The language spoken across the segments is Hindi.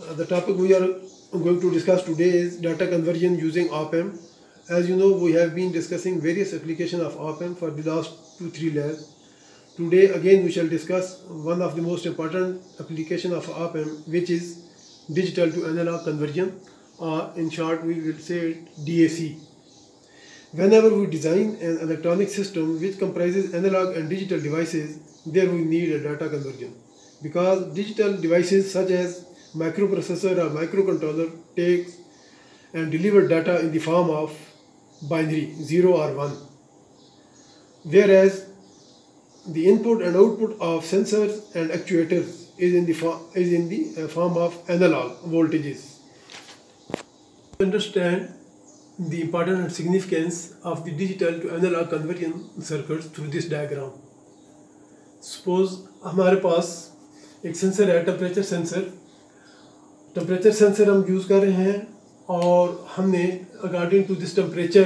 The topic we are going to discuss today is data conversion using op-amp. As you know, we have been discussing various applications of op-amp for the last 2-3 labs. Today again we shall discuss one of the most important application of op-amp, which is digital to analog conversion, or in short we will say it DAC. Whenever we design an electronic system which comprises analog and digital devices, there we need a data conversion, because digital devices such as microprocessor or microcontroller takes and deliver data in the form of binary 0 or 1, whereas the input and output of sensors and actuators is in the form of analog voltages. To understand the importance and significance of the digital to analog conversion circuits through this diagram. Suppose हमारे पास एक सेंसर है, टेम्परेचर सेंसर हम यूज़ कर रहे हैं, और हमने according to this temperature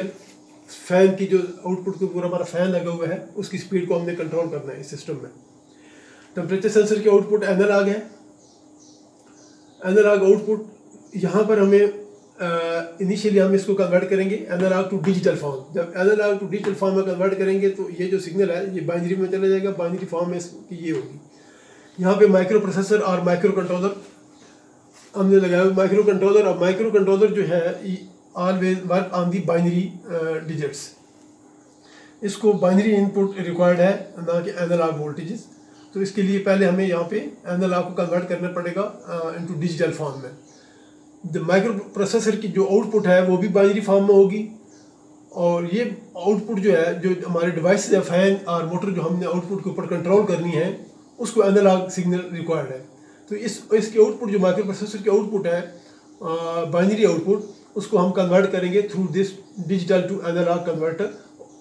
fan की जो आउटपुट के ऊपर हमारा फैन लगा हुआ है उसकी स्पीड को हमने कंट्रोल करना है इस सिस्टम में। टेम्परेचर सेंसर की आउटपुट एनालॉग है। एनालॉग आउटपुट यहाँ पर हमें इनिशियली हम इसको कन्वर्ट करेंगे एनालॉग टू डिजिटल फॉर्म। जब एनालॉग टू डिजिटल फॉर्म में कन्वर्ट करेंगे तो ये जो सिग्नल है ये बाइनरी में चला जाएगा, बाइनरी फॉर्म में इसकी ये होगी। यहाँ पे माइक्रो प्रोसेसर और माइक्रो कंट्रोलर हमने लगाया। माइक्रो कंट्रोलर जो है always work on the binary digits. इसको बाइनरी इनपुट रिक्वायर्ड है, ना कि एनालॉग वोल्टेजेस। तो इसके लिए पहले हमें यहाँ पे एनालॉग को कन्वर्ट करना पड़ेगा इनटू डिजिटल फॉर्म में। माइक्रो प्रोसेसर की जो आउटपुट है वो भी बाइनरी फॉर्म में होगी, और ये आउटपुट जो है, जो हमारे डिवाइस है फैन और मोटर जो हमने आउटपुट के ऊपर कंट्रोल करनी है, उसको एनालॉग सिग्नल रिक्वायर्ड है। तो इसकी आउटपुट जो माइक्रो प्रोसेसर की आउटपुट है बाइनरी आउटपुट, उसको हम कन्वर्ट करेंगे through this digital to analogue converter.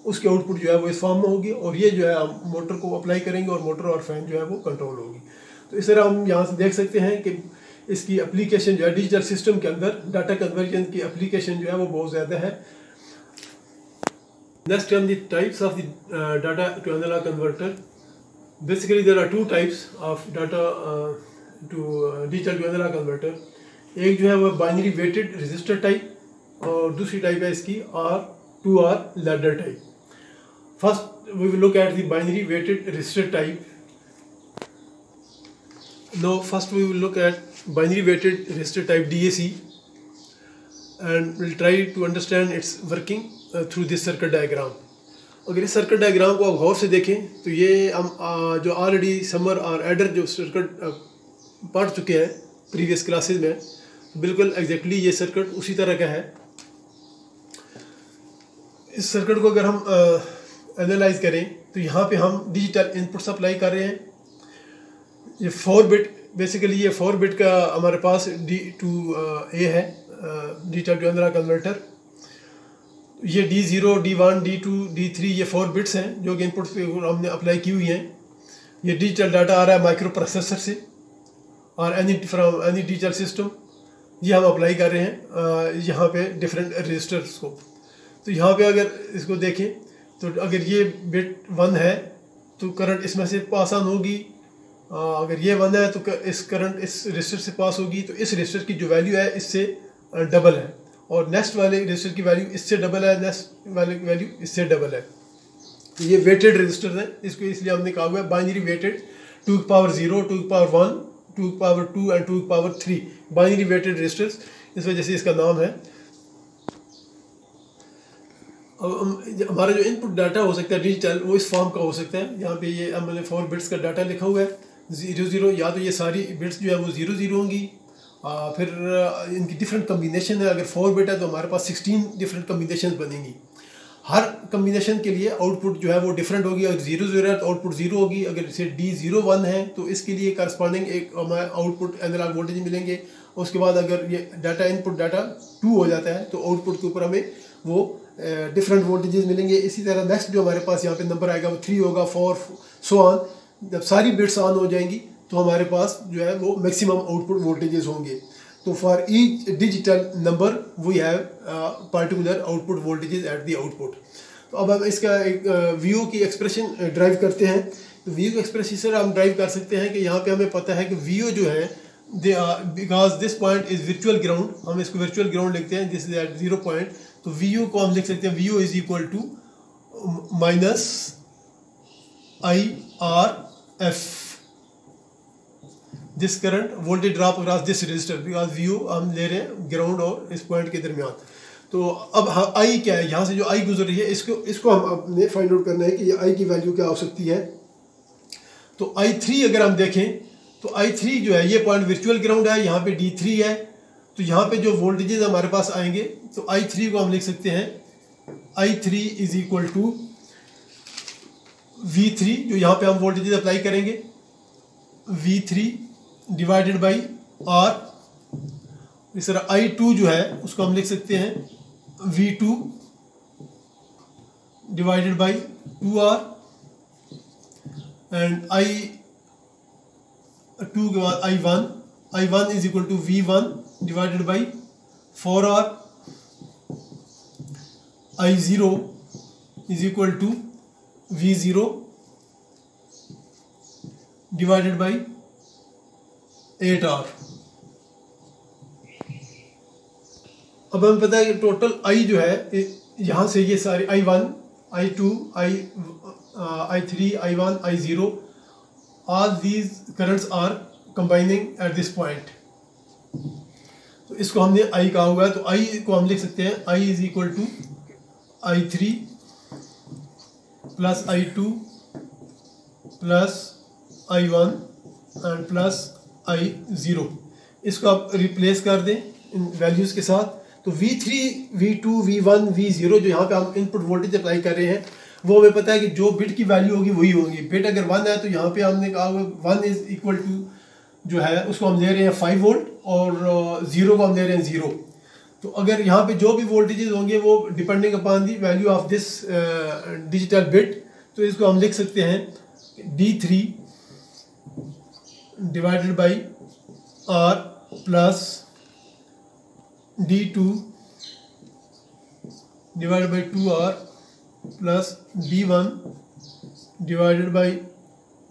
उसकी आउटपुट जो है वो इस फॉर्म में होगी, और ये जो है हम मोटर को अप्लाई करेंगे और मोटर और फैन जो है वो कंट्रोल होगी। तो इस तरह हम यहाँ से देख सकते हैं कि इसकी एप्लीकेशन जो है डिजिटल सिस्टम के अंदर डाटा कन्वर्जन की एप्लीकेशन जो है वो बहुत ज़्यादा है। नेक्स्ट हम the types of the data to analogue converter. Basically there are 2 types of data to digital to analogue converter. एक जो है वो बाइनरी वेटेड रजिस्टर टाइप, और दूसरी टाइप है इसकी R2 और ladder type. First we will look at the binary weighted register type. Now first we will look at binary weighted resistor type DAC, and we'll try to understand its working through this circuit diagram. अगर इस सर्किट डायग्राम को आप गौर से देखें तो ये हम जो ऑलरेडी समर और एडर जो सर्किट पढ़ चुके हैं प्रीवियस क्लासेस में, बिल्कुल एग्जैक्टली ये सर्किट उसी तरह का है। इस सर्किट को अगर हम एनालाइज करें तो यहाँ पे हम डिजिटल इनपुट सप्लाई कर रहे हैं। ये 4 बिट, बेसिकली ये 4 बिट का हमारे पास D2A है, डिजिटल टू एनालॉग कन्वर्टर। ये D0, D1, D2, D3 ये 4 बिट्स हैं जो कि इनपुट पे हमने अप्लाई की हुई हैं। ये डिजिटल डाटा आ रहा है माइक्रो प्रोसेसर से और फ्रॉम एनी डिजिटल सिस्टम, ये हम अप्लाई कर रहे हैं यहाँ पे डिफरेंट रजिस्टर्स को। तो यहाँ पे अगर इसको देखें तो अगर ये बिट 1 है तो करंट इसमें से पास ऑन होगी, अगर ये 1 है तो इस करंट इस रजिस्टर से पास होगी। तो इस रजिस्टर की जो वैल्यू है इससे डबल है, और नेक्स्ट वाले रजिस्टर की वैल्यू इससे डबल है, नेक्स्ट वाले की वैल्यू इससे डबल है। तो ये वेटेड रजिस्टर है, इसको इसलिए हमने कहा हुआ है बाइनरी वेटेड 2 की पावर 0, 2 की पावर 1, 2 की पावर 2 एंड 2 की पावर 3 बाइनरी वेटेड रजिस्टर्स, इस वजह से इसका नाम है। अब हमारा जो इनपुट डाटा हो सकता है डिजिटल, वो इस फॉर्म का हो सकता है। यहाँ पे ये हमने 4 बिट्स का डाटा लिखा हुआ है 00, या तो ये सारी बिट्स जो है वो 00 होंगी, फिर इनकी डिफरेंट कम्बिनेशन है। अगर 4 बिट है तो हमारे पास 16 डिफरेंट कम्बिनेशन बनेंगी। हर कम्बिनेशन के लिए आउटपुट जो है वो डिफरेंट होगी। अगर 00 है तो आउटपुट 0 होगी। अगर इसे D01 है तो इसके लिए करस्पॉन्डिंग एक हमारा आउटपुट एनालॉग वोल्टेज मिलेंगे। उसके बाद अगर ये डाटा इनपुट डाटा 2 हो जाता है तो आउटपुट के ऊपर हमें वो डिफरेंट वोल्टेजेस मिलेंगे। इसी तरह नेक्स्ट जो हमारे पास यहाँ पे नंबर आएगा वो 3 होगा, 4 सो ऑन। जब सारी बिट्स ऑन हो जाएंगी तो हमारे पास जो है वो मैक्सिमम आउटपुट वोल्टेजेस होंगे। तो for each digital number we have particular output voltages at the output. तो अब हम इसका एक वीओ की एक्सप्रेशन ड्राइव करते हैं। तो वीओ की एक्सप्रेशन हम ड्राइव कर सकते हैं कि यहाँ पे हमें पता है कि वीओ जो है they are because this point is virtual ground, हम इसको वर्चुअल ग्राउंड लिखते हैं, दिस इज एट 0 पॉइंट, तो वी यू को हम लिख सकते हैं V U is equal to minus I R F, this current voltage drop across this register, because V U हम ले रहे हैं ग्राउंड और इस पॉइंट के दरमियान। तो अब आई क्या है, यहाँ से जो आई गुजर रही है इसको हम अपने फाइंड आउट करना है कि ये आई की वैल्यू क्या हो सकती है। तो I3 अगर हम देखें तो I3 जो है ये पॉइंट वर्चुअल ग्राउंड है, यहाँ पे D3 है, तो यहाँ पे जो वोल्टेजेस हमारे पास आएंगे तो I3 को हम लिख सकते हैं I3 is equal to V3, जो यहाँ पे हम वोल्टेजेस अप्लाई करेंगे, V3 डिवाइडेड बाई R। इस तरह I2 जो है उसको हम लिख सकते हैं V2 divided by 2R, and I2 के बाद I1 is equal to V1 divided by 4R, I0 is equal to V0 divided by 8R। अब हमें पता है कि टोटल I जो है यहाँ से ये सारे I1, I2, I3, I1, I0, all these currents are combining at this point। तो इसको हमने I कहा हुआ है, तो I को हम लिख सकते हैं I is equal to I3 plus I2 plus I1 and plus I0। इसको आप रिप्लेस कर दें इन वैल्यूज़ के साथ, तो V3, V2, V1, V0 जो यहाँ पे हम इनपुट वोल्टेज अप्लाई कर रहे हैं वो हमें पता है कि जो बिट की वैल्यू होगी वही होगी। बिट अगर 1 है तो यहाँ पे हमने कहा 1 इज इक्वल टू जो है उसको हम ले रहे हैं 5 वोल्ट और 0 को हम ले रहे हैं 0। तो अगर यहाँ पे जो भी वोल्टेजेस होंगे वो depending upon the value of this digital bit, तो इसको हम लिख सकते हैं D3 divided by R plus D2 divided by 2R plus D1 divided by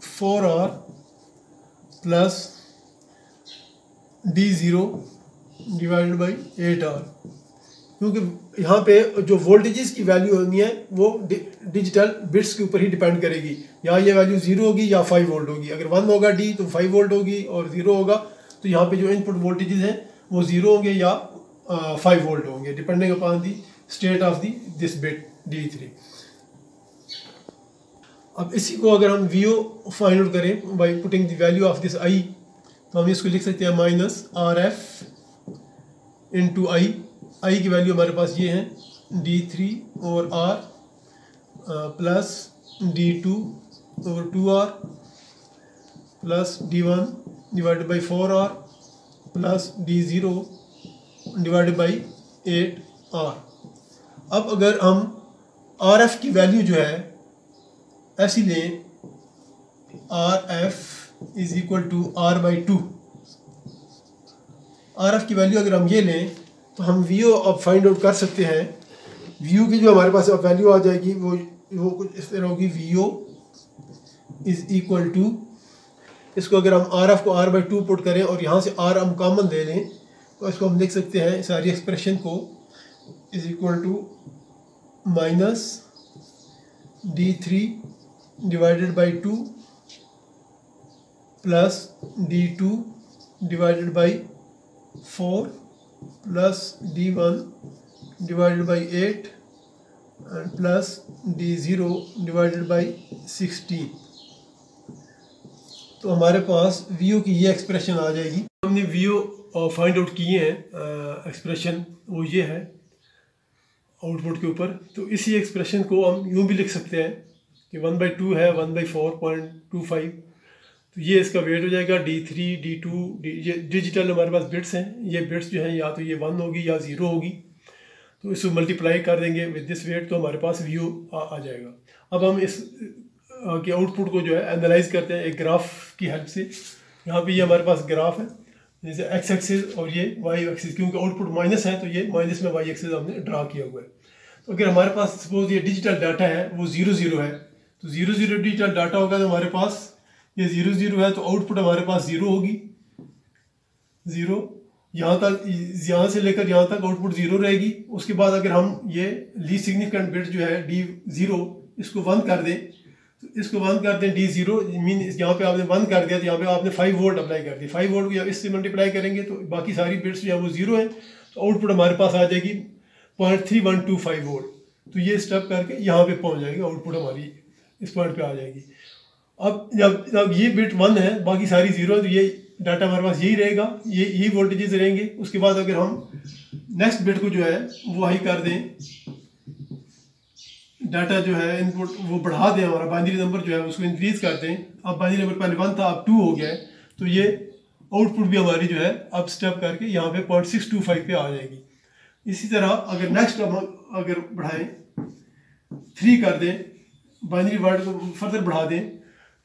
4R plus D0 divided by 8R। क्योंकि यहाँ पे जो वोल्टेजेस की वैल्यू होनी है वो डिजिटल बिट्स के ऊपर ही डिपेंड करेगी, या ये वैल्यू 0 होगी या 5 वोल्ट होगी। अगर 1 होगा D तो 5 वोल्ट होगी, और 0 होगा तो यहाँ पे जो इनपुट वोल्टेजेस हैं वो 0 होंगे या 5 वोल्ट होंगे, depending upon the state of the this bit D3। अब इसी को अगर हम VO फाइंड आउट करें by putting the value of this I, तो हम इसको लिख सकते हैं माइनस RF इंटू I की वैल्यू हमारे पास ये है D3 और R प्लस D2 और 2R plus D1 divided by 4R plus D0 divided by 8R। अब अगर हम RF की वैल्यू जो है ऐसी लें, RF is equal to R by 2, RF की वैल्यू अगर हम ये लें तो हम VO अब फाइंड आउट कर सकते हैं। VO की जो हमारे पास अब वैल्यू आ जाएगी वो कुछ इस तरह होगी, VO इज इक्वल टू, इसको अगर हम RF को R बाई 2 पुट करें और यहाँ से R हम कॉमन ले लें तो इसको हम लिख सकते हैं सारी एक्सप्रेशन को is equal to minus D3 divided by 2 plus D2 divided by 4 plus D1 divided by 8 and plus D0 divided by 16। तो हमारे पास VO की ये एक्सप्रेशन आ जाएगी। हमने VO फाइंड आउट किए हैं, एक्सप्रेशन वो ये है आउटपुट के ऊपर। तो इसी एक्सप्रेशन को हम यूँ भी लिख सकते हैं कि 1/2 है 1/4.25, तो ये इसका वेट हो जाएगा D3 D2 ये डिजिटल हमारे पास बिट्स हैं, ये बिट्स जो हैं या तो ये 1 होगी या 0 होगी, तो इसको मल्टीप्लाई कर देंगे विद दिस वेट तो हमारे पास VO आ जाएगा। अब हम इस के आउटपुट को जो है एनालाइज करते हैं एक ग्राफ की हेल्प से। यहाँ पे ये हमारे पास ग्राफ है, जैसे एक्स एक्सिस और ये वाई एक्सिस, क्योंकि आउटपुट माइनस है तो ये माइनस में वाई एक्सिस हमने ड्रा किया हुआ है। तो अगर हमारे पास सपोज ये डिजिटल डाटा है वो 0 0 है, तो 0 0 डिजिटल डाटा होगा तो हमारे पास ये 0 0 है, तो आउटपुट हमारे पास 0 होगी। 0, यहाँ तक, यहाँ से लेकर यहाँ तक आउटपुट 0 रहेगी। उसके बाद अगर हम ये लीस्ट सिग्निफिकेंट बिट जो है D0 इसको 1 कर दें, तो इसको 1 कर दें D0 मीन यहाँ पे आपने 1 कर दिया तो यहाँ पे आपने 5 वोल्ट अप्लाई कर दी। 5 वोल्ट को इससे मल्टीप्लाई करेंगे तो बाकी सारी बिट्स जो है वो 0 है, तो आउटपुट हमारे पास आ जाएगी 0.3125 वोल्ट। तो ये स्टेप करके यहाँ पे पहुँच जाएगी, आउटपुट हमारी इस पॉइंट पे आ जाएगी। अब जब ये बिट 1 है बाकी सारी 0 है, तो ये डाटा हमारे पास यही रहेगा, यही वोल्टेजेस रहेंगे। उसके बाद अगर हम नेक्स्ट बिट को जो है वो हाई कर दें, डाटा जो है इनपुट वो बढ़ा दें, हमारा बाइनरी नंबर जो है उसको इंक्रीज कर दें। अब बाइनरी नंबर पहले 1 था, अब 2 हो गया है, तो ये आउटपुट भी हमारी जो है अब स्टेप करके यहाँ पे 0.625 पे आ जाएगी। इसी तरह अगर नेक्स्ट हम अगर बढ़ाएं 3 कर दें, बाइनरी वर्ड को फर्दर बढ़ा दें,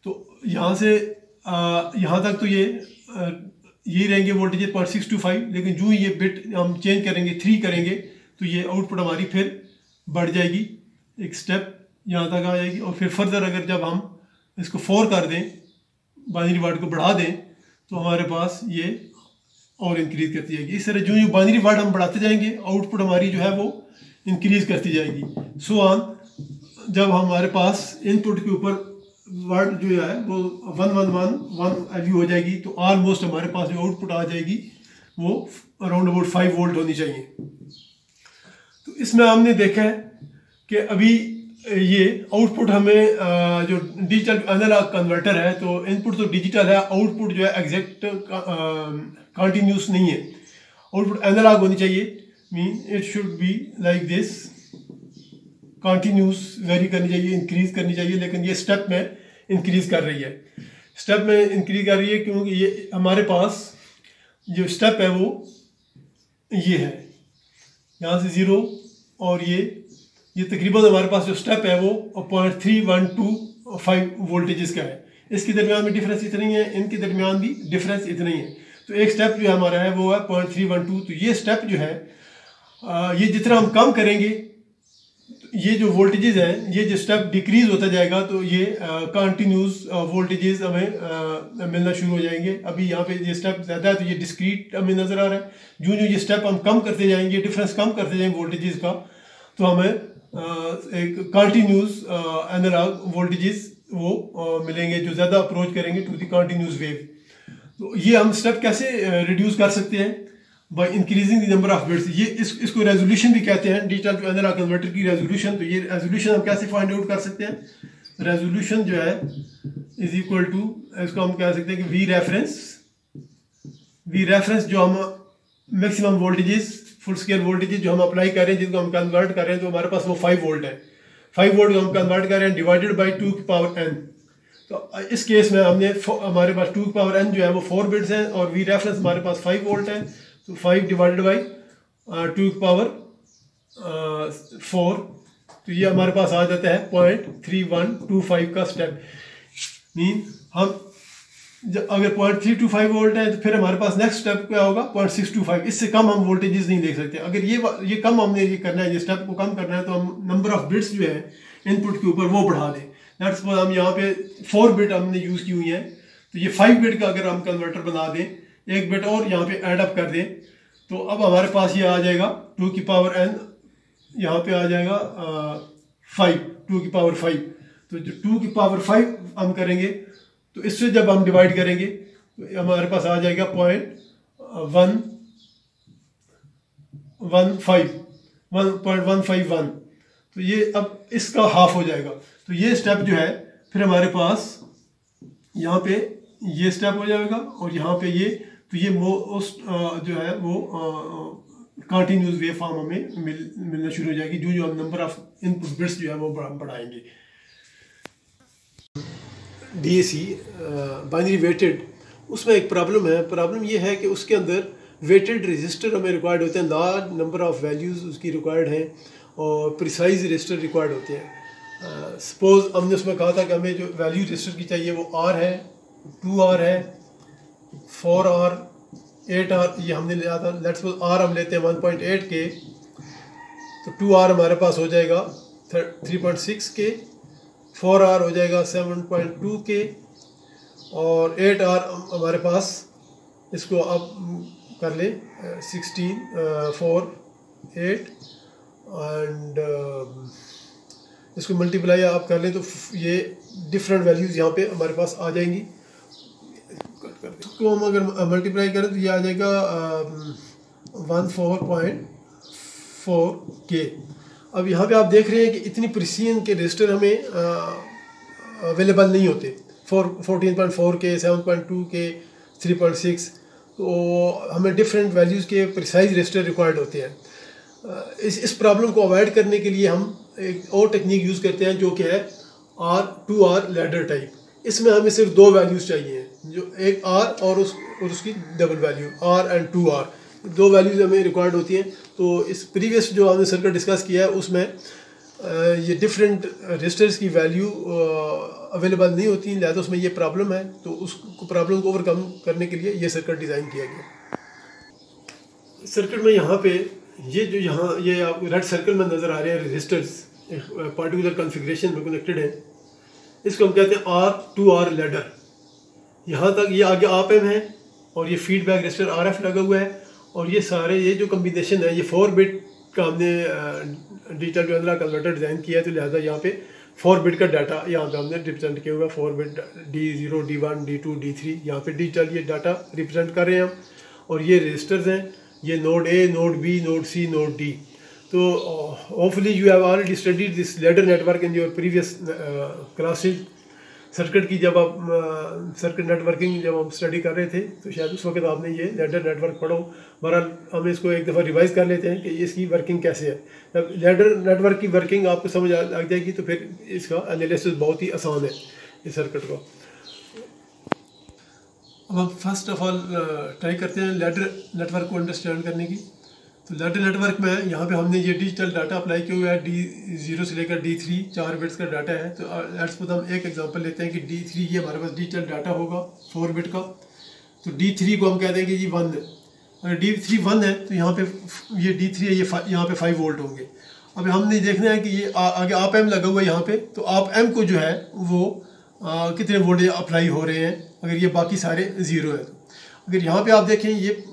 तो यहाँ से यहाँ तक तो यही रहेंगे वोल्टेज 0.625, लेकिन जो ये बिट हम चेंज करेंगे 3 करेंगे तो ये आउटपुट हमारी फिर बढ़ जाएगी, एक स्टेप यहाँ तक आ जाएगी। और फिर फर्दर अगर जब हम इसको 4 कर दें, बाइनरी वर्ड को बढ़ा दें, तो हमारे पास ये और इंक्रीज करती जाएगी। इस तरह जो बाइनरी वर्ड हम बढ़ाते जाएंगे आउटपुट हमारी जो है वो इंक्रीज करती जाएगी। सो ऑन जब हमारे पास इनपुट के ऊपर वर्ड जो है वो 1111 वैल्यू हो जाएगी, तो ऑलमोस्ट हमारे पास जो आउटपुट आ जाएगी वो अराउंड अबाउट 5 वोल्ट होनी चाहिए। तो इसमें हमने देखा है कि अभी ये आउटपुट हमें जो डिजिटल एनालॉग कन्वर्टर है, तो इनपुट तो डिजिटल है, आउटपुट जो है एग्जैक्ट कंटिन्यूस नहीं है, आउटपुट एनालॉग होनी चाहिए। Mean it should be like this, continuous very करनी चाहिए, इंक्रीज करनी चाहिए, लेकिन ये स्टेप में इंक्रीज कर रही है। स्टेप में इंक्रीज कर रही है क्योंकि ये हमारे पास जो स्टेप है वो ये है, यहाँ से 0 और ये तकरीबन हमारे पास जो स्टेप है वो 0.3125 वोल्टेजेस का है। इसके दरमियान में डिफरेंस इतना ही है, इनके दरमियान भी डिफरेंस इतना ही है, तो एक स्टेप जो हमारा है वो है 0.312। तो ये स्टेप जो है ये जितना हम कम करेंगे, ये जो वोल्टेजेस हैं, ये जो स्टेप डिक्रीज होता जाएगा, तो ये कंटिन्यूस वोल्टेजेस हमें मिलना शुरू हो जाएंगे। अभी यहाँ पे ये स्टेप ज़्यादा है तो ये डिस्क्रीट हमें नज़र आ रहा है। जो ये स्टेप हम कम करते जाएंगे, डिफरेंस कम करते जाएंगे वोल्टेजेस का, तो हमें एक कंटिन्यूस एनालॉग वोल्टेजेस वो मिलेंगे जो ज़्यादा अप्रोच करेंगे टू द कंटिन्यूस वेव। तो ये हम स्टेप कैसे रिड्यूस कर सकते हैं? By increasing the number of bits. ये इसको रेजोल्यूशन भी कहते हैं, डिजिटल टू एनालॉग कन्वर्टर की रेजोल्यूशन। तो ये रेजोल्यूशन हम कैसे फाइंड आउट कर सकते हैं? रेजोल्यूशन जो है इज इक्वल टू, इसको हम कह सकते हैं कि वी रेफरेंस जो हम maximum voltages, full scale voltages जो हम अप्लाई कर रहे हैं, जिनको हम कन्वर्ट कर रहे हैं, तो हमारे पास वो 5 वोल्ट है। 5 वोल्ट को हम कन्वर्ट कर रहे हैं डिवाइडेड बाई 2 की पावर n। तो इस केस में हमने हमारे पास 2 की पावर n जो है वो 4 बिट्स हैं, और वी रेफरेंस हमारे पास 5 वोल्ट है, तो 5 डिवाइडेड बाई 2 की पावर 4, तो ये हमारे पास आ जाता है 0.3125 का स्टेप। मीन हम अगर 0.325 वोल्ट है, तो फिर हमारे पास नेक्स्ट स्टेप क्या होगा 0.625। इससे कम हम वोल्टेजेस नहीं देख सकते। अगर ये कम हमने ये करना है, ये स्टेप को कम करना है, तो हम नंबर ऑफ बिट्स जो है इनपुट के ऊपर वो बढ़ा दें। लेट्स सपोज हम यहाँ पे 4 बिट हमने यूज़ की हुई है, तो ये 5 बिट का अगर हम कन्वर्टर बना दें, 1 बिट और यहाँ पे ऐड अप कर दें, तो अब हमारे पास ये आ जाएगा 2 की पावर n, यहाँ पे आ जाएगा 5, 2 की पावर 5। तो जो 2 की पावर 5 हम करेंगे, तो इससे जब हम डिवाइड करेंगे तो हमारे पास आ जाएगा 1.151। तो ये अब इसका हाफ हो जाएगा। तो ये स्टेप जो है फिर हमारे पास यहाँ पे ये स्टेप हो जाएगा, और यहाँ पे ये, तो ये जो है वो कंटिन्यूस वेव फॉर्म हमें मिलना शुरू हो जाएगी, जो हम नंबर ऑफ इनपुट बिट्स जो है वो बढ़ाएंगे। DAC बाइनरी वेटेड, उसमें एक प्रॉब्लम है। प्रॉब्लम ये है कि उसके अंदर वेटेड रजिस्टर हमें रिक्वायर्ड होते हैं, लार्ज नंबर ऑफ वैल्यूज़ उसकी रिक्वायर्ड हैं, और प्रिसाइज रजिस्टर रिक्वायर्ड होते हैं। सपोज हमने उसमें कहा था कि हमें जो वैल्यू रजिस्टर की चाहिए वो R है, 2R है, 4R, 8R, ये हमने लिया था। लेट्स सपोज R हम लेते हैं 1.8 के, तो 2R हमारे पास हो जाएगा 3.6 के, 4R हो जाएगा 7.2 के, और 8R हमारे पास इसको आप कर लें 16 4 8 एंड इसको मल्टीप्लाई आप कर लें तो ये डिफरेंट वैल्यूज़ यहाँ पे हमारे पास आ जाएंगी। इसको हम अगर मल्टीप्लाई करें तो ये आ जाएगा 14.4K। अब यहाँ पे आप देख रहे हैं कि इतनी प्रिसीजन के रजिस्टर हमें अवेलेबल नहीं होते। 14.4K 7.2K 3.6, तो हमें डिफरेंट वैल्यूज़ के प्रिसाइज रजिस्टर रिक्वायर्ड होते हैं। इस प्रॉब्लम को अवॉइड करने के लिए हम एक और टेक्निक यूज़ करते हैं जो कि है R2R लैडर टाइप। इसमें हमें सिर्फ दो वैल्यूज़ चाहिए, जो एक R और उसकी double value R and 2R, दो वैल्यूज़ हमें रिक्वायर्ड होती हैं। तो इस प्रीवियस जो हमने सर्किट डिस्कस किया है उसमें ये डिफरेंट रजिस्टर्स की वैल्यू अवेलेबल नहीं होती, लिहाजा उसमें ये प्रॉब्लम है। तो उस प्रॉब्लम को ओवरकम करने के लिए ये सर्किट डिज़ाइन किया गया। सर्किट में यहाँ पे ये आप रेड सर्कल में नज़र आ रहे हैं रजिस्टर्स पार्टिकुलर कॉन्फ़िगरेशन में कनेक्टेड है। इसको हम कहते हैं R2R लैडर। यहाँ तक ये आगे आप एम है और ये फीडबैक रजिस्टर RF लगा हुआ है, और ये सारे ये जो कम्बिनेशन है ये 4 बिट का हमने डिजिटल जो अंदर कन्वर्टर डिज़ाइन किया है। तो लिहाजा यहाँ पे 4 बिट का डाटा यहाँ पे हमने रिप्रेजेंट किया हुआ है। 4 bit D0 D1 D2 D3 यहाँ पे डिजिटल ये डाटा रिप्रेजेंट कर रहे हैं हम। और ये रजिस्टर्स हैं, ये node A, node B, node C, node D। तो hopefully you have already studied this ladder network in your previous classes. Circuit की जब आप सर्किट नेटवर्किंग जब हम स्टडी कर रहे थे तो शायद उस वक्त आपने ये लैडर नेटवर्क पढ़ो। बहरहाल हम इसको एक दफ़ा रिवाइज़ कर लेते हैं कि इसकी वर्किंग कैसे है। जब लैडर नेटवर्क की वर्किंग आपको समझ आ जाएगी तो फिर इसका एनालिसिस बहुत ही आसान है इस सर्किट को। अब हम फर्स्ट ऑफ ऑल ट्राई करते हैं लैडर नेटवर्क को अंडरस्टैंड करने की। तो लैडर नेटवर्क में यहाँ पे हमने ये डिजिटल डाटा अप्लाई किया हुआ है। D0 से लेकर D3 4 बिट्स का डाटा है। तो लेट्स सपोज हम एक एग्जांपल लेते हैं कि D3 ये हमारे पास डिजिटल डाटा होगा 4 बिट का। तो D3 को हम कहते हैं कि जी 1 है। अगर D3 1 है तो यहाँ पे ये D3 है, ये यहाँ पे 5 वोल्ट होंगे। अब हमने देखना है कि ये आगे आप एम लगा हुआ है यहाँ पे, तो आप एम को जो है वो कितने वोल्टेज अप्लाई हो रहे हैं अगर ये बाकी सारे ज़ीरो है। अगर यहाँ पे आप देखें ये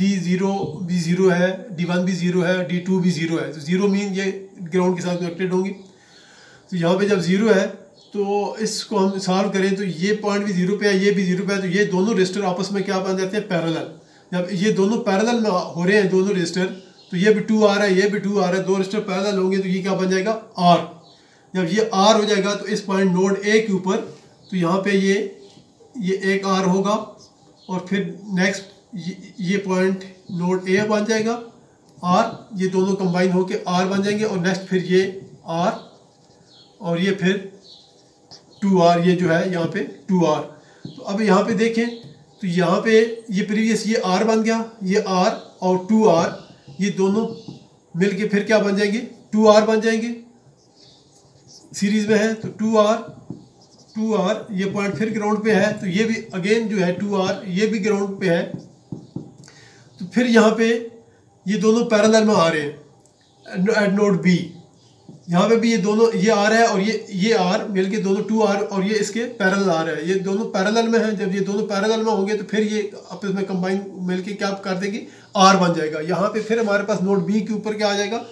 D0 भी ज़ीरो है, D1 भी ज़ीरो है, D2 भी ज़ीरो है। तो ज़ीरो मीन ये ग्राउंड के साथ कनेक्टेड होंगी। तो यहाँ पे जब ज़ीरो है तो इसको हम सॉल्व करें तो ये पॉइंट भी ज़ीरो पे है, ये भी ज़ीरो पे है। तो ये दोनों रजिस्टर आपस में क्या बन जाते हैं, पैरेलल। जब ये दोनों पैरेलल में हो रहे हैं दोनों रजिस्टर, तो ये भी 2 आ रहा है, ये भी 2 आ रहा है, दो रजिस्टर पैरेलल होंगे तो ये क्या बन जाएगा, R। जब ये R हो जाएगा तो इस पॉइंट नोड A के ऊपर, तो यहाँ पे ये एक R होगा, और फिर नेक्स्ट ये पॉइंट नोड A बन जाएगा R, ये दोनों कंबाइन होके R बन जाएंगे, और नेक्स्ट फिर ये R, और ये फिर 2R, ये जो है यहाँ पे 2R। तो अब यहाँ पे देखें तो यहाँ पे ये प्रीवियस ये R बन गया, ये R और 2R, ये दोनों मिलके फिर क्या बन जाएंगे, 2R बन जाएंगे, सीरीज में है। तो 2R ये पॉइंट फिर ग्राउंड पे है, तो ये भी अगेन जो है 2R ये भी ग्राउंड पे है। तो फिर यहाँ पे ये दोनों पैरेलल में आ रहे हैं एट नोड B। यहाँ पे भी ये दोनों ये आ रहा है और ये R मिलके दोनों 2R और ये इसके पैरेलल आ रहा है, ये दोनों पैरेलल में हैं। जब ये दोनों पैरेलल में होंगे तो फिर ये आपस में कंबाइन मिलके क्या कर देंगे, R बन जाएगा। यहाँ पे फिर हमारे पास नोड B के ऊपर क्या आ जाएगा,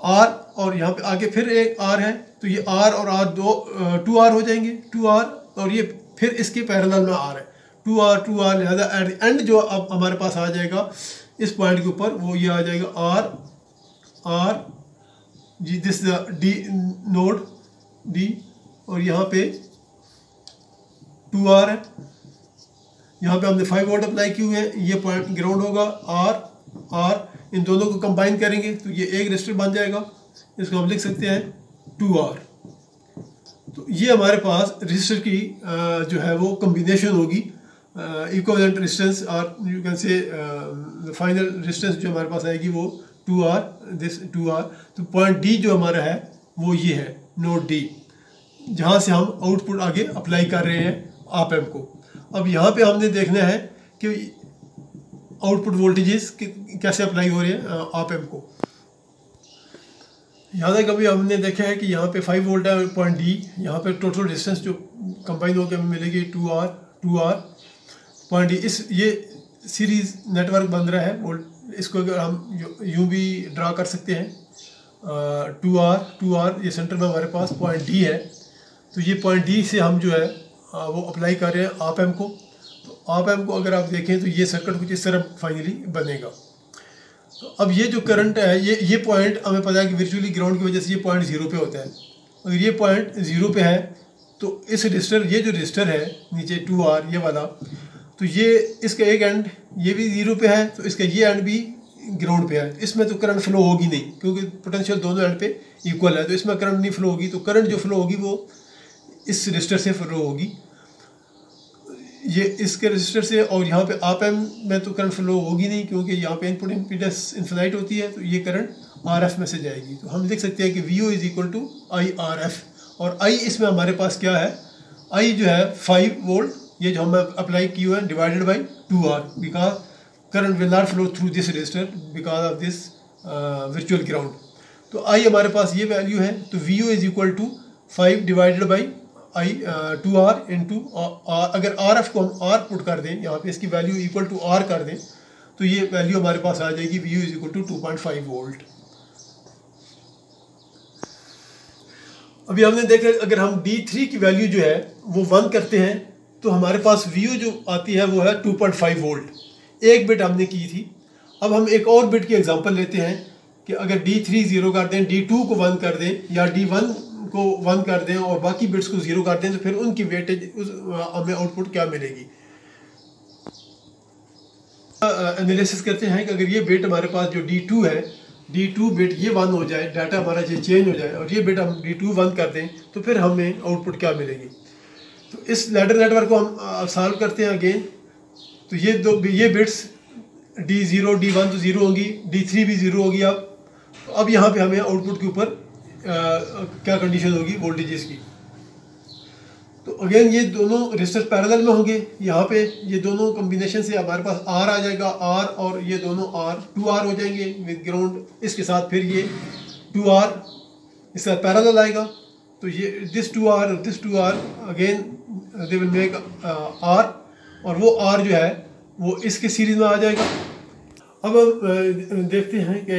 R, और यहाँ पे आगे फिर एक R है, तो ये R और R 2R हो जाएंगे, 2R, और ये फिर इसके पैरेलल में R है, 2R। लिहाजा एट द एंड जो अब हमारे पास आ जाएगा इस पॉइंट के ऊपर, वो ये आ जाएगा R G, this D node D, और यहाँ पे 2R है। यहाँ पे हमने 5 वोल्ट अप्लाई किए हुए हैं, ये पॉइंट ग्राउंड होगा, R। इन दोनों को कंबाइन करेंगे तो ये एक रजिस्टर बन जाएगा, इसको हम लिख सकते हैं 2R। तो ये हमारे पास रजिस्टर की जो है वो कम्बिनेशन होगी, इक्विवेलेंट रेजिस्टेंस, और you can say final resistance जो हमारे पास आएगी वो 2R, दिस 2R। तो पॉइंट D जो हमारा है वो ये है नोड D, जहाँ से हम आउटपुट आगे अप्लाई कर रहे हैं आप एम को। अब यहाँ पे हमने देखना है कि आउटपुट वोल्टेजेस कैसे अप्लाई हो रहे हैं आप एम को। यहाँ तक अभी हमने देखा है कि यहाँ पे 5 वोल्ट है पॉइंट D, यहाँ पे टोटल रेजिस्टेंस जो कंबाइन होकर हमें मिलेगी 2R। पॉइंट डी, इस ये सीरीज नेटवर्क बन रहा है वो, इसको अगर हम यूँ भी ड्रा कर सकते हैं, 2R ये सेंटर में हमारे पास पॉइंट डी है। तो ये पॉइंट डी से हम जो है वो अप्लाई कर रहे हैं आप एम को। तो आप एम को अगर आप देखें तो ये सर्किट कुछ इस तरह फाइनली बनेगा। तो अब ये जो करंट है, ये पॉइंट हमें पता है कि वर्चुअली ग्राउंड की वजह से ये पॉइंट 0 पे होता है। अगर ये पॉइंट 0 पे है तो इस रजिस्टर, ये जो रजिस्टर है नीचे 2R ये वाला, तो ये इसका एक एंड ये भी 0 पे है, तो इसका ये एंड भी ग्राउंड पे है। इसमें तो करंट फ्लो होगी नहीं क्योंकि पोटेंशियल दोनों एंड पे इक्वल है, तो इसमें करंट नहीं फ्लो होगी। तो करंट जो फ्लो होगी वो इस रजिस्टर से फ्लो होगी, ये इसके रजिस्टर से। और यहाँ पे आप एम में तो करंट फ्लो होगी नहीं क्योंकि यहाँ पे इनपुट इम्पीडेंस इन्फिनाइट होती है, तो ये करंट आर एफ में से जाएगी। तो हम लिख सकते हैं कि V O is equal to I R F. और आई इसमें हमारे पास क्या है, आई जो है 5 वोल्ट, ये जो हम अप्लाई किए हुए हैं, divided by 2R, because current will not flow through this register because of this virtual ground. तो आई हमारे पास ये वैल्यू है, तो V O is equal to 5 divided by I 2R into R. अगर आर एफ को हम आर पुट कर दें यहाँ पे, इसकी वैल्यू इक्वल टू आर कर दें, तो ये वैल्यू हमारे पास आ जाएगी V O is equal to 2.5 volt. अभी हमने देखा अगर हम D3 की वैल्यू जो है वो 1 करते हैं तो हमारे पास वी ओ जो आती है वो है 2.5 वोल्ट। एक बिट हमने की थी। अब हम एक और बिट की एग्जांपल लेते हैं कि अगर D3 0 कर दें, D2 को 1 कर दें या D1 को 1 कर दें और बाकी बिट्स को 0 कर दें, तो फिर उनकी वेटेज हमें आउटपुट क्या मिलेगी। एनालिसिस करते हैं कि अगर ये बिट हमारे पास जो D2 है, D2 बिट ये 1 हो जाए, डाटा हमारा ये चेंज हो जाए और ये बिट हम D2 1 कर दें, तो फिर हमें आउटपुट क्या मिलेगी। तो इस लैडर नेटवर्क को हम सॉल्व करते हैं अगेन। तो ये बिट्स D0 D1 तो 0 होंगी, D3 भी 0 होगी। अब यहाँ पे हमें आउटपुट के ऊपर क्या कंडीशन होगी वोल्टेजेस की। तो अगेन ये दोनों रजिस्टर पैरेलल में होंगे। यहाँ पे ये दोनों कॉम्बिनेशन से हमारे पास R आ जाएगा, R और ये दोनों R 2R हो जाएंगे विद ग्राउंड। इसके साथ फिर ये 2R इसका पैरेलल आएगा, तो ये this 2R again they will make R, और वो R जो है वो इसके सीरीज में आ जाएगा। अब हम देखते हैं कि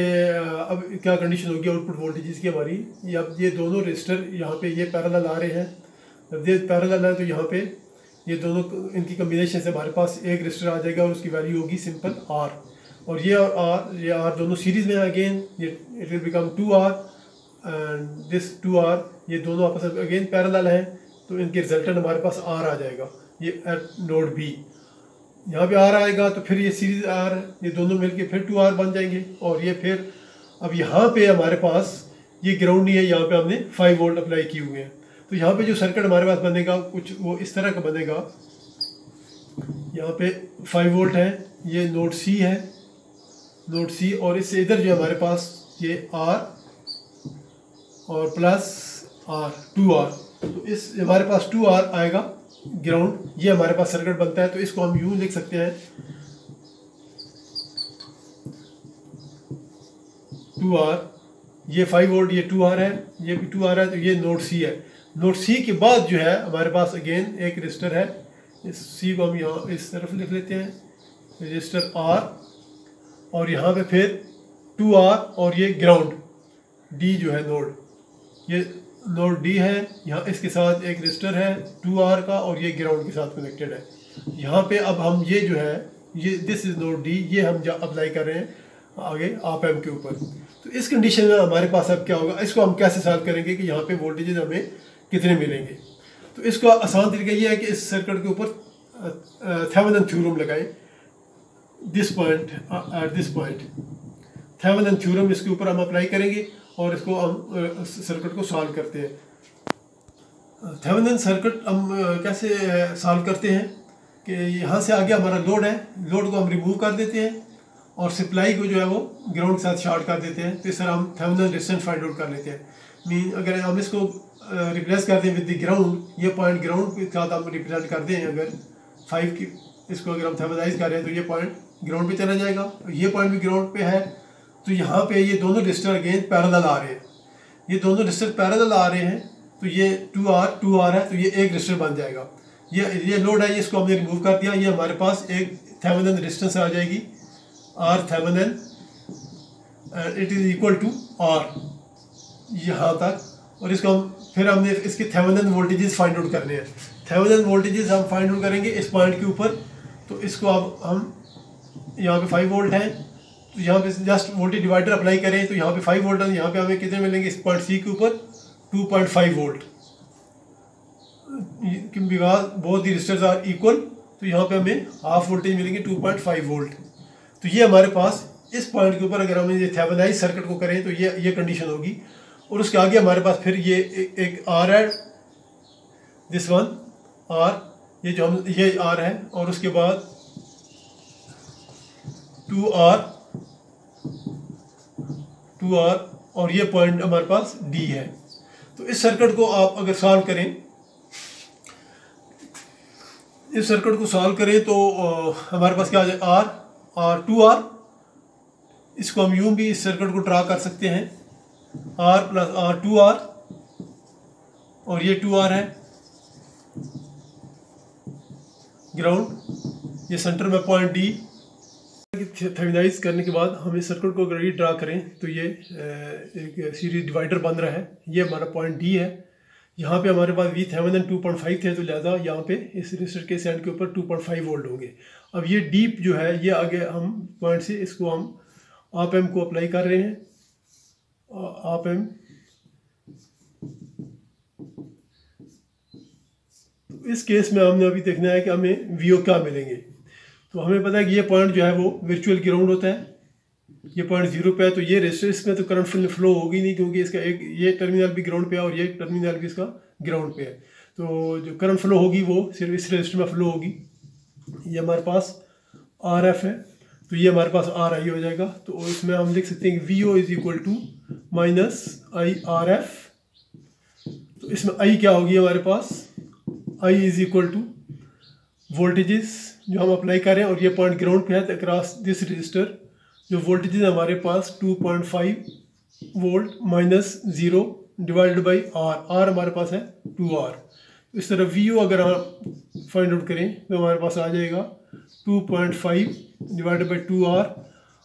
अब क्या कंडीशन होगी आउटपुट वोल्टेजेस की हमारी। अब ये दोनों रजिस्टर यहाँ पे ये पैरेलल आ रहे हैं, जब ये पैरेलल है तो यहाँ पे ये दोनों इनकी कम्बिनेशन से हमारे पास एक रजिस्टर आ जाएगा और उसकी वैल्यू होगी सिंपल R। और ये R दोनों सीरीज में अगेन ये it will become 2R and this 2R, ये दोनों आपस में अगेन पैरेलल हैं, तो इनके रिजल्टेंट हमारे पास R आ जाएगा। ये एट नोड B यहाँ पे R आएगा, तो फिर ये सीरीज R, ये दोनों मिलके फिर 2R बन जाएंगे। और ये फिर अब यहाँ पे हमारे पास ये ग्राउंड नहीं है, यहाँ पे हमने 5 वोल्ट अप्लाई किए हुए हैं। तो यहाँ पे जो सर्किट हमारे पास बनेगा कुछ वो इस तरह का बनेगा। यहाँ पे 5 वोल्ट है, ये नोड C है, नोड C, और इससे इधर जो हमारे पास ये R और प्लस R 2R, तो इस हमारे पास 2R आएगा ग्राउंड। ये हमारे पास सर्किट बनता है। तो इसको हम यूँ लिख सकते हैं 2R, ये 5 वोल्ट, ये 2R है, ये भी 2R है, तो ये नोड C है। नोड C के बाद जो है हमारे पास अगेन एक रजिस्टर है, इस C को हम यहाँ इस तरफ लिख लेते हैं, रजिस्टर R, और यहाँ पे फिर 2R और ये ग्राउंड D जो है नोड, ये नोड D है। यहाँ इसके साथ एक रजिस्टर है 2R का और ये ग्राउंड के साथ कनेक्टेड है। यहाँ पे अब हम ये जो है ये दिस इज नोड D, ये हम अप्लाई कर रहे हैं आगे आप एम के ऊपर। तो इस कंडीशन में हमारे पास अब क्या होगा, इसको हम कैसे सॉल्व करेंगे कि यहाँ पे वोल्टेजेस हमें कितने मिलेंगे। तो इसका आसान तरीका ये है कि इस सर्किट के ऊपर थेवेनिन थ्योरम लगाएं, this point at this point, Thevenin theorem इसके ऊपर हम अप्लाई करेंगे और इसको हम सर्किट को सॉल्व करते हैं। थेवेनिन सर्किट हम कैसे सॉल्व करते हैं कि यहाँ से आगे हमारा लोड है, लोड को हम रिमूव कर देते हैं और सप्लाई को जो है वो ग्राउंड के साथ शॉर्ट कर देते हैं। तो इस तरह हम थेवेनिन रेजिस्टेंस फाइंड आउट कर लेते हैं। मीन अगर हम इसको रिप्लेस कर दें विद द ग्राउंड, ये पॉइंट ग्राउंड के साथ हम रिप्रेजेंट कर दें, अगर 5 की इसको अगर हम थेवेनाइज कर रहे हैं तो ये पॉइंट ग्राउंड पे चला जाएगा, ये पॉइंट भी ग्राउंड पे है। तो यहाँ पे ये दोनों रजिस्टर अगेन पैरेलल आ रहे हैं, ये दोनों रजिस्टर पैरेलल आ रहे हैं, तो ये 2R है, तो ये एक रजिस्टर बन जाएगा। ये लोड है, इसको हमने रिमूव कर दिया। ये हमारे पास एक थेवेनिन रेजिस्टेंस आ जाएगी, R Thevenin, it is equal to R यहाँ तक। और इसको फिर हमने इसके थेवेनिन वोल्टेजेस फाइंड आउट करने हैं। थेवेनिन वोल्टेजेस हम फाइंड आउट करेंगे इस पॉइंट के ऊपर। तो इसको अब हम यहाँ पे 5 वोल्ट हैं, तो यहाँ पे जस्ट वोल्टेज डिवाइडर अप्लाई करें तो यहाँ पे 5 वोल्ट है। यहाँ पे हमें कितने मिलेंगे इस पॉइंट सी के ऊपर? 2.5 volt, because both the resistors are equal. तो यहाँ पे हमें हाफ वोल्टेज मिलेंगे 2.5 वोल्ट। तो ये हमारे पास इस पॉइंट के ऊपर अगर हम ये थेवेनाइज सर्किट को करें तो ये कंडीशन होगी। और उसके आगे हमारे पास फिर ये एक आर है, दिस वन आर, ये जो हम ये आर है, और उसके बाद 2R और ये पॉइंट हमारे पास D है। तो इस सर्किट को आप अगर सॉल्व करें, इस सर्किट को सॉल्व करें तो हमारे पास क्या आ जाए? R 2R, इसको हम यूं भी इस सर्किट को ड्रा कर सकते हैं, R प्लस R 2R, और ये 2R है ग्राउंड, ये सेंटर में पॉइंट D। थेवेनाइज करने के बाद हम इस सर्किट को अगर ये ड्रा करें तो ये एक सीरीज डिवाइडर बन रहा है। ये हमारा पॉइंट D है। यहाँ पे हमारे पास वी थेवेनिन 2.5 थे, तो लिहाजा यहाँ पे इस रेजिस्टर के सेंड के ऊपर 2.5 वोल्ट होंगे। अब ये डीप जो है, ये आगे हम पॉइंट से इसको हम आप एम को अप्लाई कर रहे हैं, आप एम। तो इस केस में हमने अभी देखना है कि हमें वीओ क्या मिलेंगे। तो हमें पता है कि ये पॉइंट जो है वो वर्चुअल ग्राउंड होता है, ये पॉइंट 0 पे है। तो ये रेजिस्टर में तो करंट फ्लो होगी नहीं, क्योंकि इसका एक ये टर्मिनल भी ग्राउंड पे है और ये टर्मिनल भी इसका ग्राउंड पे है। तो जो करंट फ्लो होगी वो सिर्फ इस रेजिस्टर में फ्लो होगी। ये हमारे पास आर एफ है, तो ये हमारे पास आर आई हो जाएगा। तो इसमें हम लिख सकते हैं कि V O is equal to minus I R F. तो इसमें आई क्या होगी हमारे पास? I is equal to voltages जो हम अप्लाई करें, और ये पॉइंट ग्राउंड पे है अक्रॉस दिस रजिस्टर। जो वोल्टेज है हमारे पास 2.5 volt minus 0 divided by R, R हमारे पास है 2R। इस तरह वी ओ अगर हम फाइंड आउट करें तो हमारे पास आ जाएगा 2.5 डिवाइडेड बाई 2R,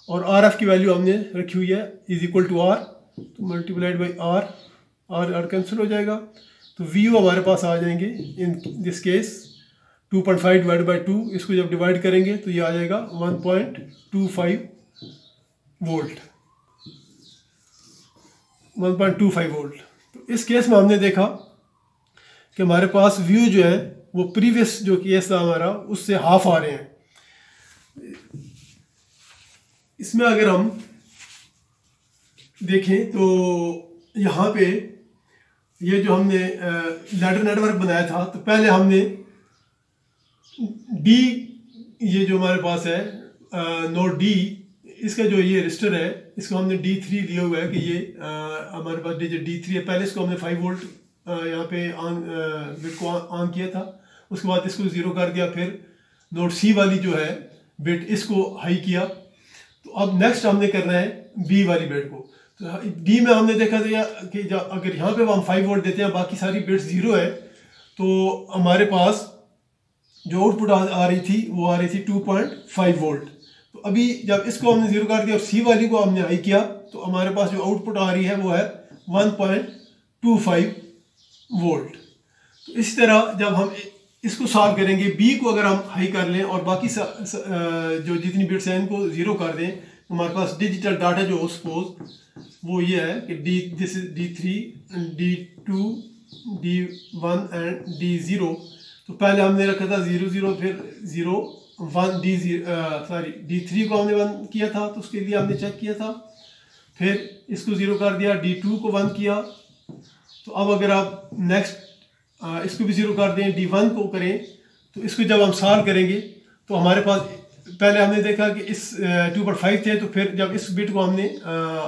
और आर एफ की वैल्यू हमने रखी हुई है इज इक्वल टू आर, तो multiplied by R, R cancel हो जाएगा। तो वी ओ हमारे पास आ जाएंगे in this case 2.5 divide by 2, इसको जब डिवाइड करेंगे तो ये आ जाएगा 1.25 वोल्ट, 1.25 वोल्ट। तो इस केस में हमने देखा कि हमारे पास व्यू जो है वो प्रीवियस जो केस था हमारा उससे हाफ आ रहे हैं। इसमें अगर हम देखें तो यहाँ पे ये जो हमने लैडर नेटवर्क बनाया था, तो पहले हमने डी, ये जो हमारे पास है नोड डी, इसका जो ये रजिस्टर है इसको हमने D3 लिया हुआ है कि ये हमारे पास D3 है। पहले इसको हमने 5 वोल्ट यहाँ पे बिट को ऑन किया था, उसके बाद इसको 0 कर दिया, फिर नोड सी वाली जो है बिट इसको हाई किया। तो अब नेक्स्ट हमने करना है बी वाली बिट को। तो डी में हमने देखा था कि अगर यहाँ पे हम 5 वोल्ट देते हैं, बाकी सारी बिट्स 0 है, तो हमारे पास जो आउटपुट आ रही थी वो आ रही थी 2.5 वोल्ट। तो अभी जब इसको हमने 0 कर दिया और सी वाली को हमने हाई किया, तो हमारे पास जो आउटपुट आ रही है वो है 1.25 वोल्ट। तो इसी तरह जब हम इसको सॉल्व करेंगे, बी को अगर हम हाई कर लें और बाकी जो जितनी बिट्स हैं इनको 0 कर दें, तो हमारे पास डिजिटल डाटा जो सपोज वो ये है कि this is D3, D2, D1 and D0। तो पहले हमने रखा था 0 0, फिर 0 1, D3 को हमने 1 किया था, तो उसके लिए हमने चेक किया था, फिर इसको 0 कर दिया, D2 को 1 किया। तो अब अगर आप नेक्स्ट इसको भी 0 कर दें, D1 को करें, तो इसको जब हम सॉल्व करेंगे तो हमारे पास पहले हमने देखा कि इस 2.5 थे, तो फिर जब इस बिट को हमने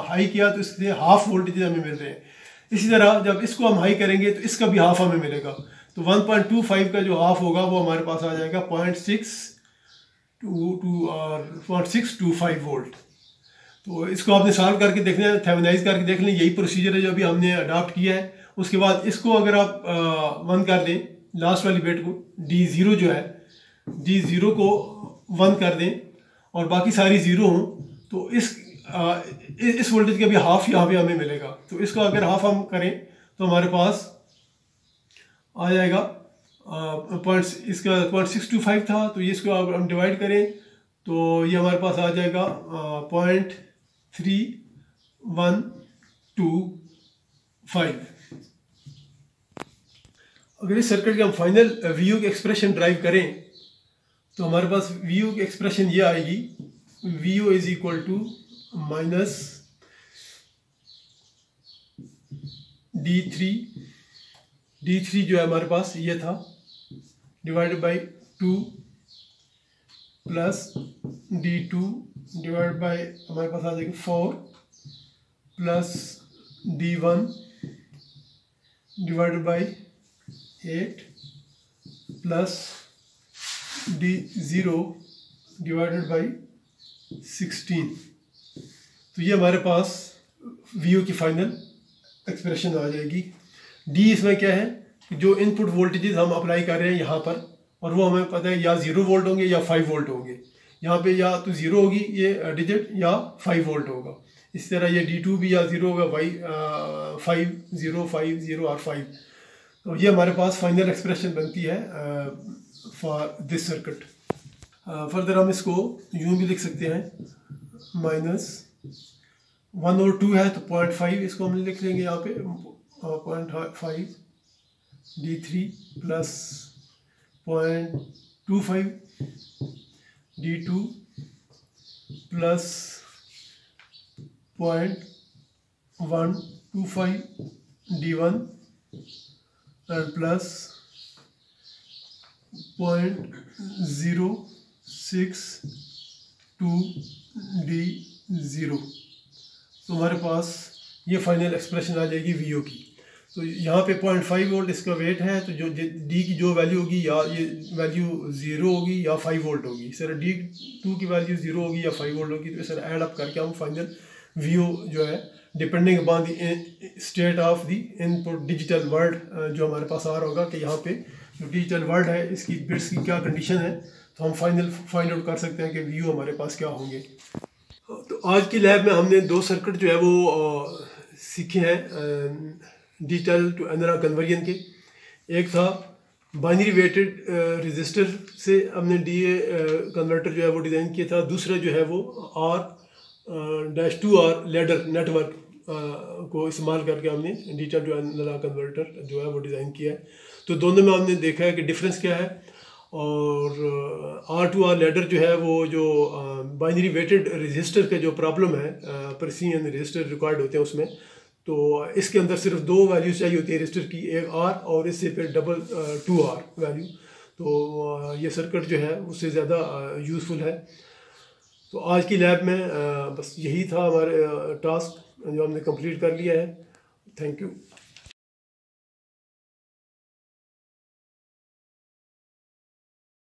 हाई किया तो इससे हाफ वोल्टेज हमें मिल रहे हैं। इसी तरह जब इसको हम हाई करेंगे तो इसका भी हाफ हमें मिलेगा। तो 1.25 का जो हाफ होगा वो हमारे पास आ जाएगा 0.625 वोल्ट। तो इसको आपने सॉल्व करके देखना है, थेवेनाइज करके देख लें, यही प्रोसीजर है जो अभी हमने अडॉप्ट किया है। उसके बाद इसको अगर आप 1 कर दें लास्ट वाली बिट को D0 जो है D0 को 1 कर दें और बाकी सारी ज़ीरो हों, तो इस वोल्टेज का भी हाफ यहाँ पे हमें मिलेगा। तो इसको अगर हाफ हम करें तो हमारे पास आ जाएगा इसका 0.625 था, तो ये इसको अगर हम डिवाइड करें तो ये हमारे पास आ जाएगा 0.3125। अगर इस सर्किट के हम फाइनल वीयू की एक्सप्रेशन ड्राइव करें तो हमारे पास वीयू की एक्सप्रेशन ये आएगी, V U is equal to minus D3 जो है हमारे पास ये था divided by 2 plus D2 divide by हमारे पास आ जाएगा 4 plus D1 divided by 8 plus D0 divided by 16। तो ये हमारे पास वीयू की फाइनल एक्सप्रेशन आ जाएगी। डी इसमें क्या है कि जो इनपुट वोल्टेजेस हम अप्लाई कर रहे हैं यहाँ पर, और वो हमें पता है या 0 वोल्ट होंगे या 5 वोल्ट होंगे। यहाँ पे या तो 0 होगी ये डिजिट या 5 वोल्ट होगा। इस तरह ये D2 भी या 0 होगा, 5 0 5 0 और 5। तो ये हमारे पास फाइनल एक्सप्रेशन बनती है फॉर दिस सर्किट। फर्दर हम इसको यूँ भी लिख सकते हैं, माइनस 1 और 2 है तो 0.5 इसको हम लिख लेंगे यहाँ पे 0.5 D3 plus 0.25 D2 plus 0.125 D1 and plus 0.062 D0। तो हमारे पास ये फाइनल एक्सप्रेशन आ जाएगी वीओ की। तो यहाँ पे 0.5 वोल्ट इसका वेट है, तो जो डी की जो वैल्यू होगी या ये वैल्यू 0 होगी या 5 वोल्ट होगी। इस तरह D2 की वैल्यू 0 होगी या 5 वोल्ट होगी। तो इस तरह ऐड अप करके हम फाइनल वीओ जो है depending upon the state of the input digital word जो हमारे पास आ रहा होगा कि यहाँ पे जो डिजिटल वर्ड है इसकी बिट्स की क्या कंडीशन है, तो हम फाइंड आउट कर सकते हैं कि वीओ हमारे पास क्या होंगे। तो आज की लैब में हमने 2 सर्किट जो है वो सीखे हैं डिजिटल टू एनालॉग कन्वर्जन के। एक था बाइनरी वेटेड रजिस्टर से हमने DA कन्वर्टर जो है वो डिज़ाइन किया था। दूसरा जो है वो R-2R लैडर नेटवर्क को इस्तेमाल करके हमने डिजिटल टू एनालॉग कन्वर्टर जो है वो डिज़ाइन किया है। तो दोनों में हमने देखा है कि डिफरेंस क्या है। और R-2R लैडर जो है वो जो बाइनरी वेटेड रजिस्टर के जो प्रॉब्लम है, प्रेसिजन रजिस्टर रिक्वायर्ड होते हैं उसमें, तो इसके अंदर सिर्फ 2 वैल्यूज चाहिए होती है रजिस्टर की, एक R और इससे फिर डबल 2R वैल्यू। तो ये सर्किट जो है उससे ज़्यादा यूज़फुल है। तो आज की लैब में बस यही था हमारे टास्क जो हमने कंप्लीट कर लिया है। Thank you.